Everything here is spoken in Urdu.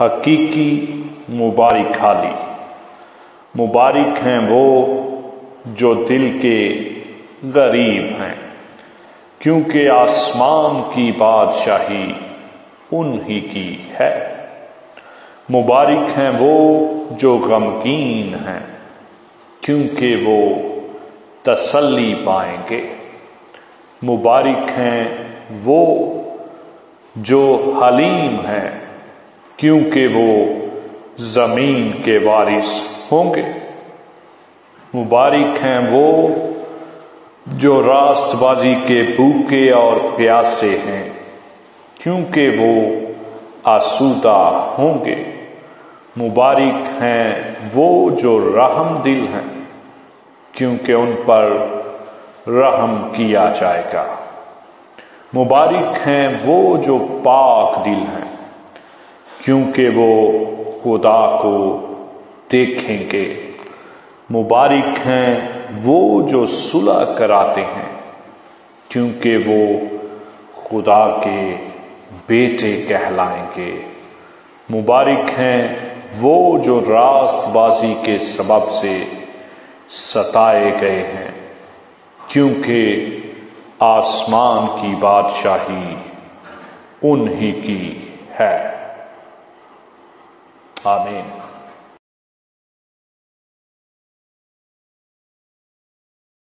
حقیقی مبارک حالی۔ مبارک ہیں وہ جو دل کے غریب ہیں، کیونکہ آسمان کی بادشاہی انہی کی ہے۔ مبارک ہیں وہ جو غمگین ہیں، کیونکہ وہ تسلی پائیں گے۔ مبارک ہیں وہ جو حلیم ہیں، کیونکہ وہ زمین کے وارث ہوں گے۔ مبارک ہیں وہ جو راست بازی کے بھوکے اور پیاسے ہیں، کیونکہ وہ آسودہ ہوں گے۔ مبارک ہیں وہ جو رحم دل ہیں، کیونکہ ان پر رحم کیا جائے گا۔ مبارک ہیں وہ جو پاک دل ہیں، کیونکہ وہ خدا کو دیکھیں گے۔ مبارک ہیں وہ جو صلح کراتے ہیں، کیونکہ وہ خدا کے بیٹے کہلائیں گے۔ مبارک ہیں وہ جو راست بازی کے سبب سے ستائے گئے ہیں، کیونکہ آسمان کی بادشاہی انہی کی ہے۔ آمین۔